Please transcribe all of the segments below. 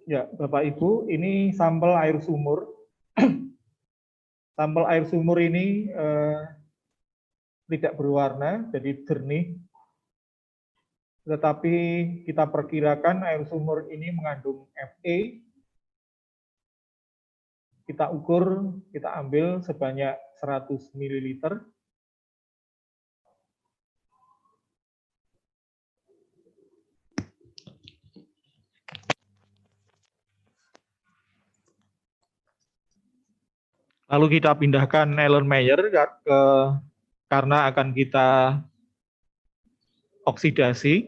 Ya, Bapak Ibu, ini sampel air sumur. Sampel air sumur ini tidak berwarna, jadi jernih. Tetapi kita perkirakan air sumur ini mengandung Fe. Kita ukur, kita ambil sebanyak 100 ml. Lalu kita pindahkan Erlenmeyer karena akan kita oksidasi.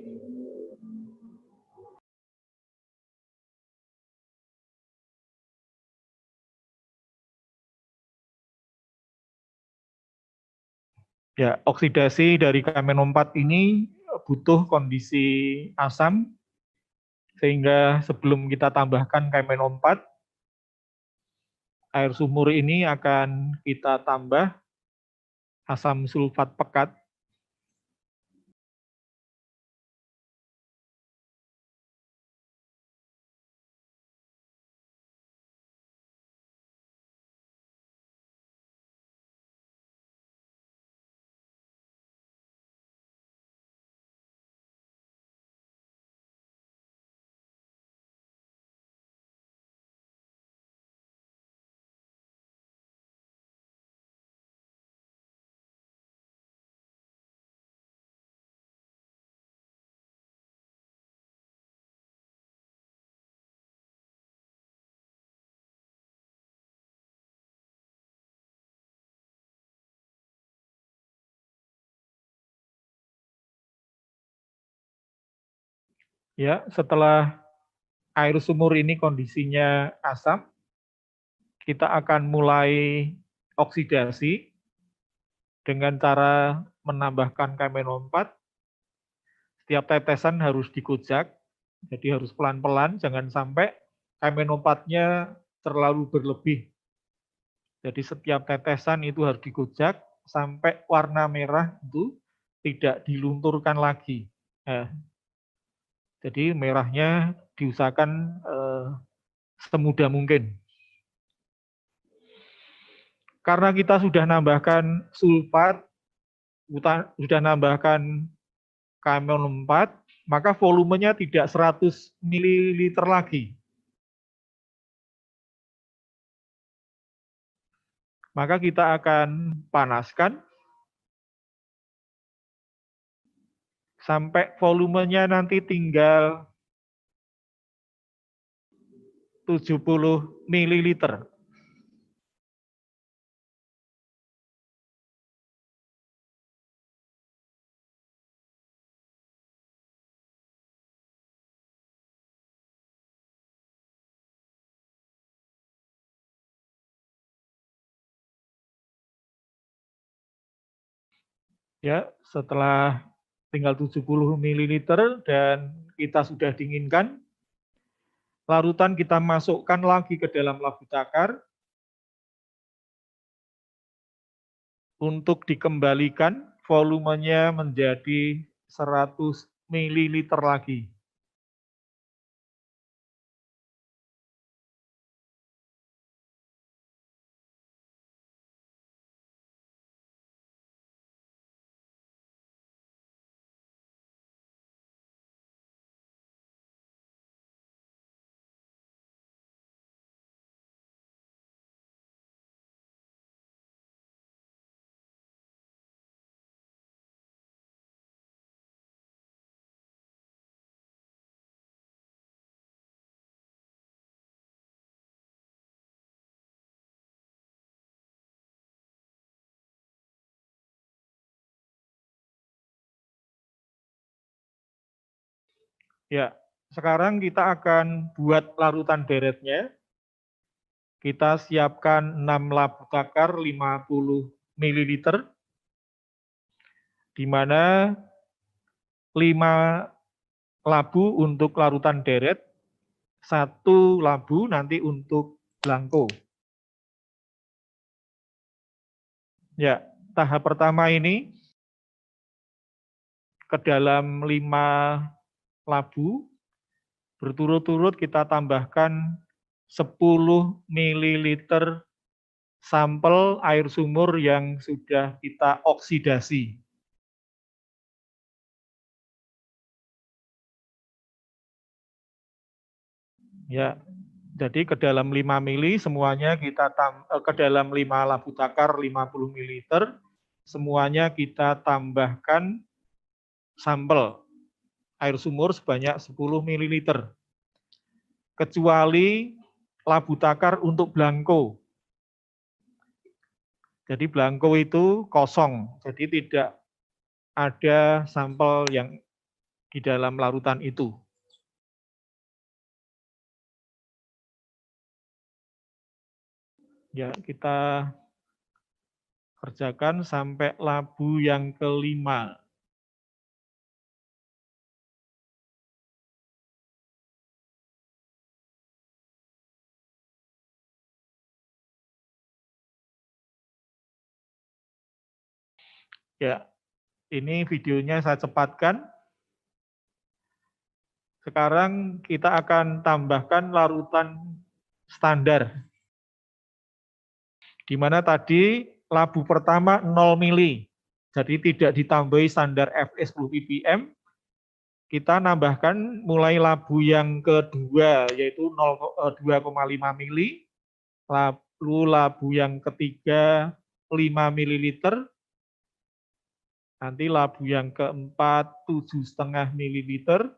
Ya, oksidasi dari K-4 ini butuh kondisi asam, sehingga sebelum kita tambahkan K-4, air sumur ini akan kita tambah asam sulfat pekat. Ya, setelah air sumur ini kondisinya asam, kita akan mulai oksidasi dengan cara menambahkan K-4. Setiap tetesan harus dikujak, jadi harus pelan-pelan, jangan sampai K-4-nya terlalu berlebih. Jadi setiap tetesan itu harus dikujak sampai warna merah itu tidak dilunturkan lagi. Nah, jadi merahnya diusahakan semudah mungkin. Karena kita sudah nambahkan sulfat, sudah nambahkan K-4, maka volumenya tidak 100 ml lagi. Maka kita akan panaskan sampai volumenya nanti tinggal 70 ml. Ya, setelah tinggal 70 ml dan kita sudah dinginkan, larutan kita masukkan lagi ke dalam labu takar untuk dikembalikan volumenya menjadi 100 ml lagi. Ya, sekarang kita akan buat larutan deretnya. Kita siapkan 6 labu takar 50 ml, di mana 5 labu untuk larutan deret, 1 labu nanti untuk blanko. Ya, tahap pertama ini ke dalam 5 labu, Berturut-turut kita tambahkan 10 ml sampel air sumur yang sudah kita oksidasi. Ya, jadi ke dalam 5 mili semuanya kita ke dalam 5 labu takar 50 ml semuanya kita tambahkan sampel air sumur sebanyak 10 ml. Kecuali labu takar untuk belangko. Jadi belangko itu kosong, jadi tidak ada sampel yang di dalam larutan itu. Ya, kita kerjakan sampai labu yang kelima. Ya, ini videonya saya cepatkan. Sekarang kita akan tambahkan larutan standar. Di mana tadi labu pertama 0 mili. Jadi tidak ditambahi standar Fe 10 ppm. Kita nambahkan mulai labu yang kedua yaitu 2,5 mili. Lalu labu yang ketiga 5 ml. Nanti labu yang keempat 7,5 ml.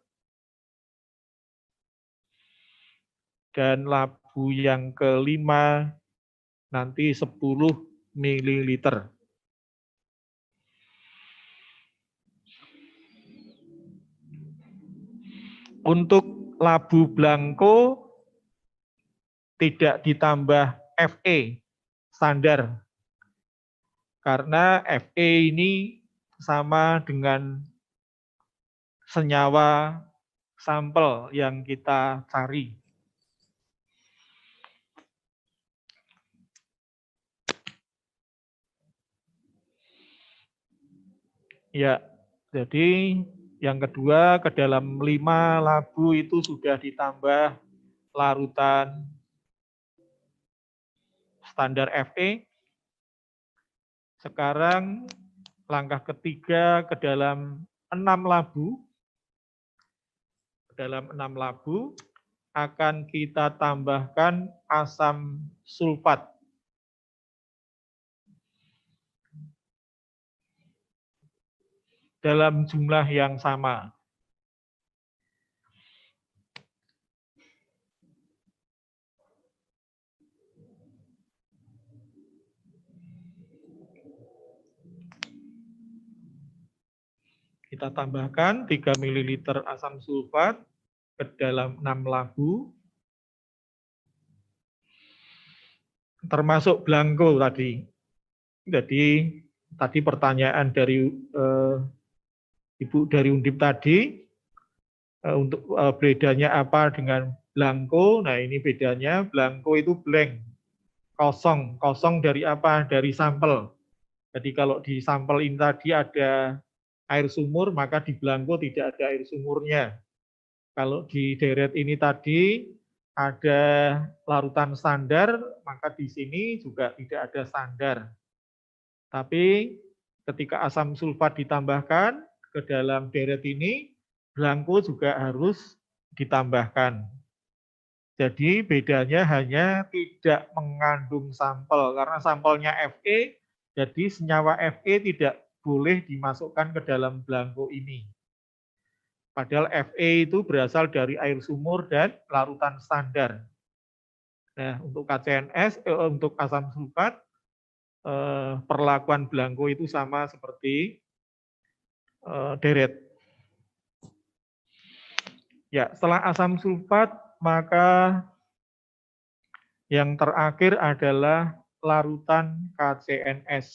Dan labu yang kelima nanti 10 ml. Untuk labu belangko tidak ditambah Fe standar. Karena Fe ini sama dengan senyawa sampel yang kita cari. Ya, jadi yang kedua ke dalam 5 labu itu sudah ditambah larutan standar Fe. Sekarang langkah ketiga ke dalam 6 labu. Ke dalam 6 labu akan kita tambahkan asam sulfat. Dalam jumlah yang sama. Kita tambahkan 3 ml asam sulfat ke dalam 6 labu. Termasuk belangko tadi. Jadi tadi pertanyaan dari Ibu dari Undip tadi, untuk bedanya apa dengan belangko? Nah ini bedanya, belangko itu blank, kosong. Kosong dari apa? Dari sampel. Jadi kalau di sampel ini tadi ada air sumur, maka di belangko tidak ada air sumurnya. Kalau di deret ini tadi ada larutan standar, maka di sini juga tidak ada standar. Tapi ketika asam sulfat ditambahkan ke dalam deret ini, belangko juga harus ditambahkan. Jadi bedanya hanya tidak mengandung sampel, karena sampelnya Fe, jadi senyawa Fe tidak boleh dimasukkan ke dalam belangko ini. Padahal Fe itu berasal dari air sumur dan larutan standar. Nah, untuk KCNS, untuk asam sulfat, perlakuan belangko itu sama seperti deret. Ya, setelah asam sulfat, maka yang terakhir adalah larutan KCNS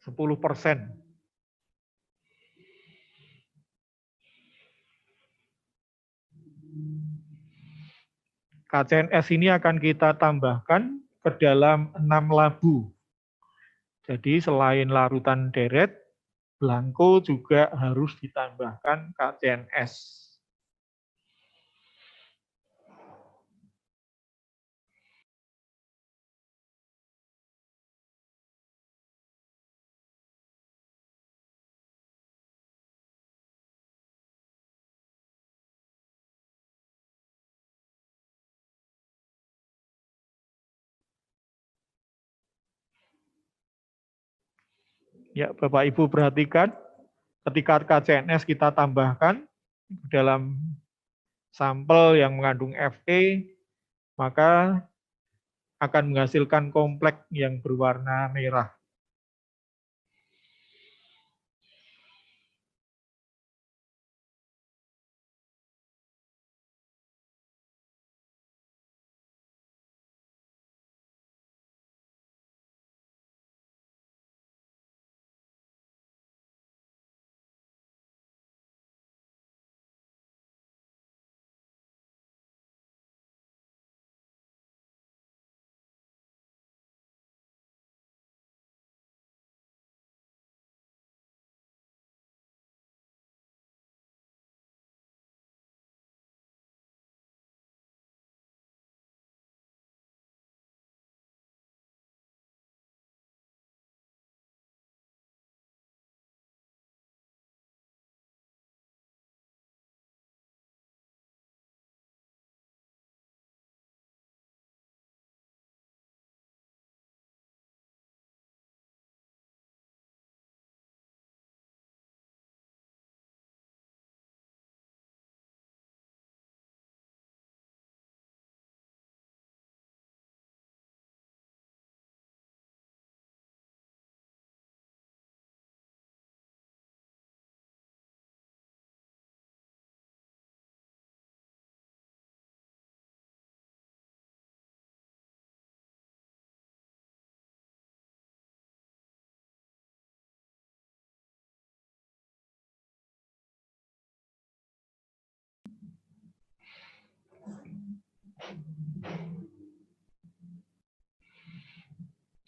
10%. KCNS ini akan kita tambahkan ke dalam 6 labu. Jadi selain larutan deret, belangko juga harus ditambahkan KCNS. Ya, Bapak Ibu perhatikan, ketika KCNS kita tambahkan dalam sampel yang mengandung Fe, maka akan menghasilkan kompleks yang berwarna merah.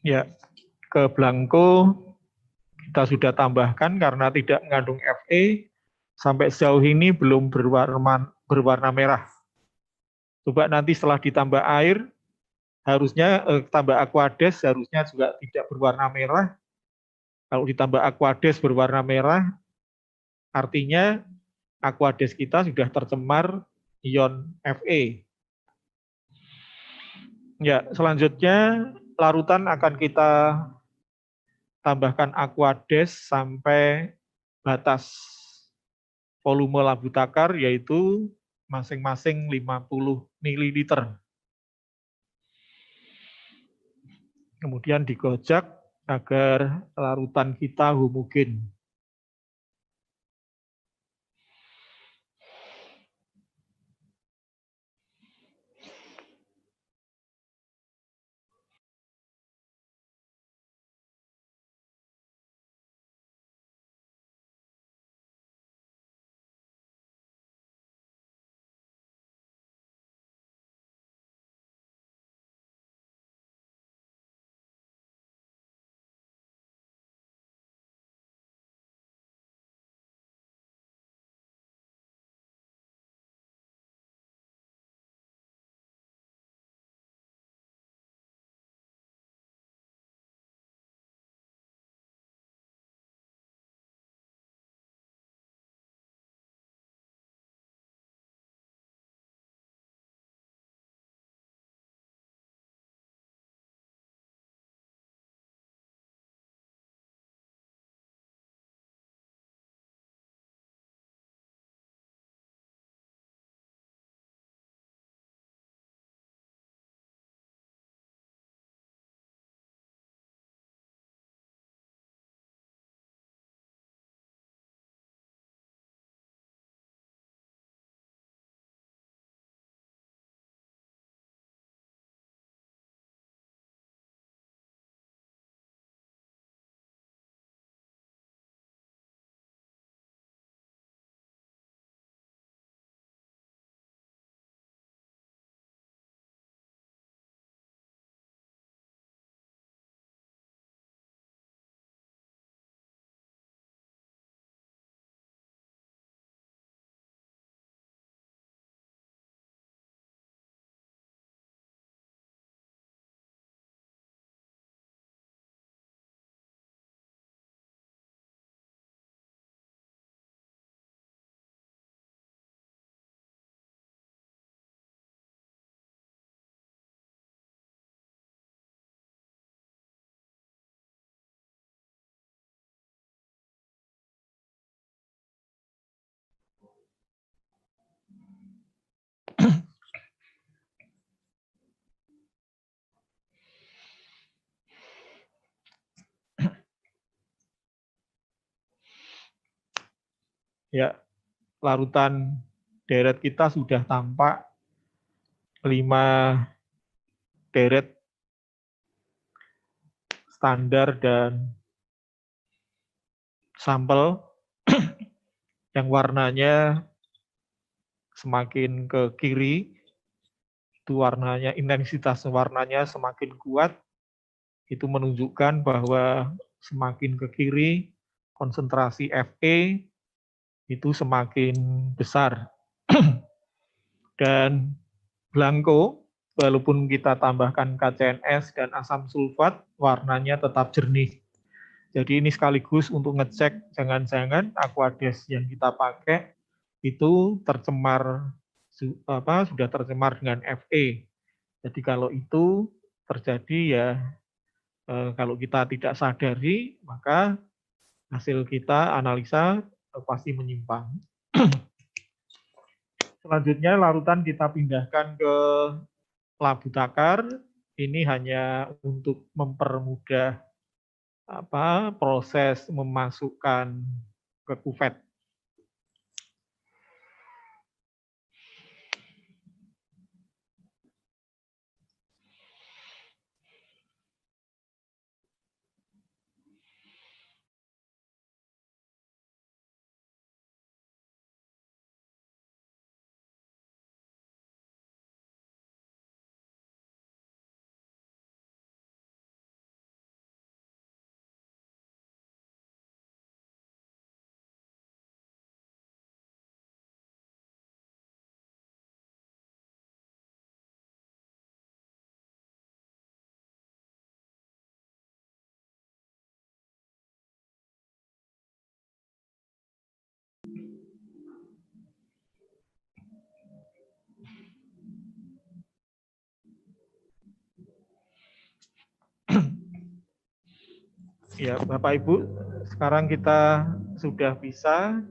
Ya, ke blanko kita sudah tambahkan karena tidak mengandung Fe, sampai sejauh ini belum berwarna merah. Coba nanti setelah ditambah air, harusnya tambah aquades harusnya juga tidak berwarna merah. Kalau ditambah aquades berwarna merah, artinya aquades kita sudah tercemar ion Fe. Ya, selanjutnya larutan akan kita tambahkan aquades sampai batas volume labu takar, yaitu masing-masing 50 ml. Kemudian digojak agar larutan kita homogen. Ya, larutan deret kita sudah tampak 5 deret standar dan sampel yang warnanya semakin ke kiri, itu warnanya, intensitas warnanya semakin kuat, itu menunjukkan bahwa semakin ke kiri konsentrasi Fe itu semakin besar. Dan blanko, walaupun kita tambahkan KCNS dan asam sulfat, warnanya tetap jernih. Jadi ini sekaligus untuk ngecek jangan-jangan Aquades yang kita pakai itu tercemar sudah tercemar dengan Fe. Jadi kalau itu terjadi ya kalau kita tidak sadari maka hasil kita analisa pasti menyimpang. Selanjutnya larutan kita pindahkan ke labu takar. Ini hanya untuk mempermudah proses memasukkan ke kuvet. Ya, Bapak Ibu, sekarang kita sudah bisa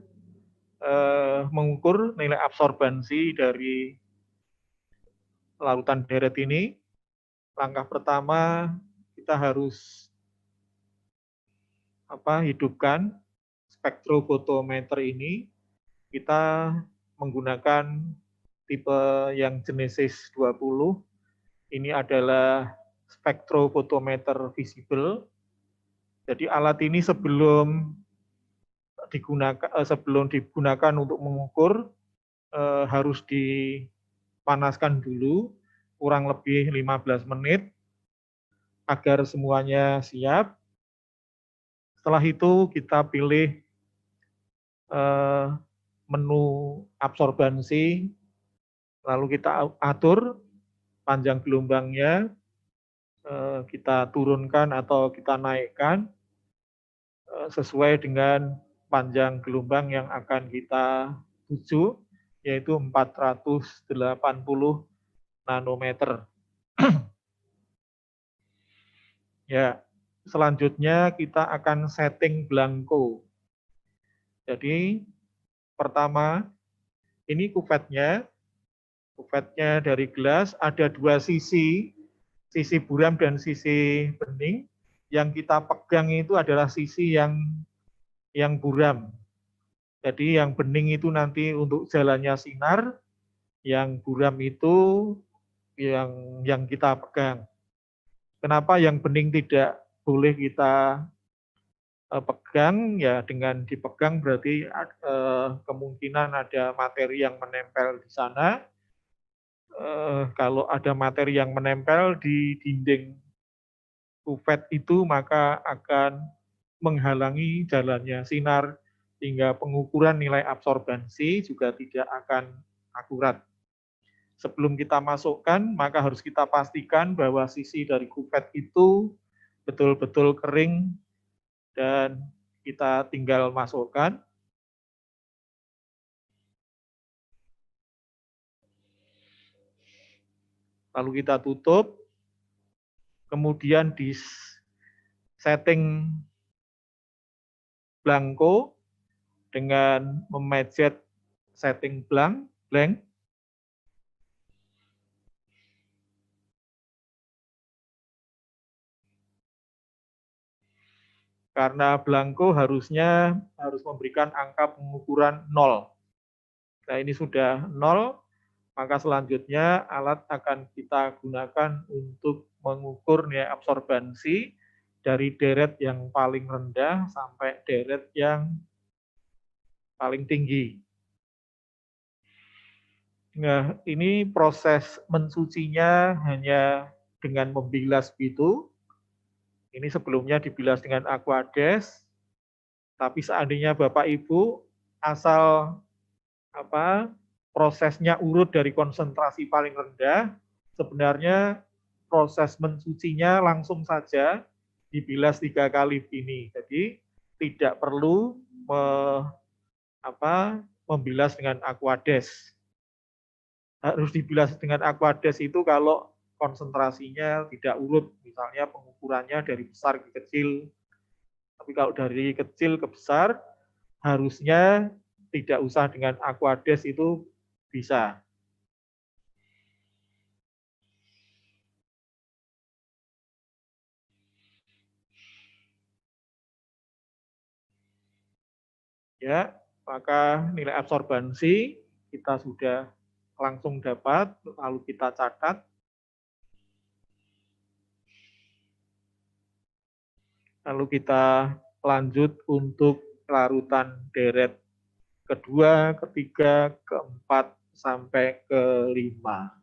mengukur nilai absorbansi dari larutan deret ini. Langkah pertama kita harus hidupkan spektrofotometer ini. Kita menggunakan tipe yang Genesis 20. Ini adalah spektrofotometer visible. Jadi alat ini sebelum digunakan untuk mengukur harus dipanaskan dulu kurang lebih 15 menit agar semuanya siap. Setelah itu kita pilih menu absorbansi, lalu kita atur panjang gelombangnya, kita turunkan atau kita naikkan sesuai dengan panjang gelombang yang akan kita tuju, yaitu 480 nanometer. Ya, selanjutnya kita akan setting blanko. Jadi pertama, ini kuvetnya dari gelas, ada 2 sisi buram dan sisi bening. Yang kita pegang itu adalah sisi yang buram. Jadi yang bening itu nanti untuk jalannya sinar, yang buram itu yang kita pegang. Kenapa yang bening tidak boleh kita pegang? Ya dengan dipegang berarti kemungkinan ada materi yang menempel di sana. Kalau ada materi yang menempel di dinding kuvet itu maka akan menghalangi jalannya sinar sehingga pengukuran nilai absorbansi juga tidak akan akurat. Sebelum kita masukkan, maka harus kita pastikan bahwa sisi dari kuvet itu betul-betul kering dan kita tinggal masukkan. Lalu kita tutup, kemudian di setting blanko dengan memencet setting blank. Karena belangko harusnya harus memberikan angka pengukuran 0. Nah, ini sudah 0, maka selanjutnya alat akan kita gunakan untuk mengukur nilai absorbansi dari deret yang paling rendah sampai deret yang paling tinggi. Nah, ini proses mensucinya hanya dengan membilas gitu. Ini sebelumnya dibilas dengan aquades, tapi seandainya Bapak Ibu asal prosesnya urut dari konsentrasi paling rendah, sebenarnya proses mensucinya langsung saja dibilas 3 kali begini. Jadi tidak perlu membilas dengan aquades. Harus dibilas dengan aquades itu kalau konsentrasinya tidak urut, misalnya pengukurannya dari besar ke kecil. Tapi kalau dari kecil ke besar, harusnya tidak usah dengan aquades itu bisa. Ya, maka nilai absorbansi kita sudah langsung dapat, lalu kita catat. Lalu kita lanjut untuk larutan deret kedua, ketiga, keempat, sampai kelima.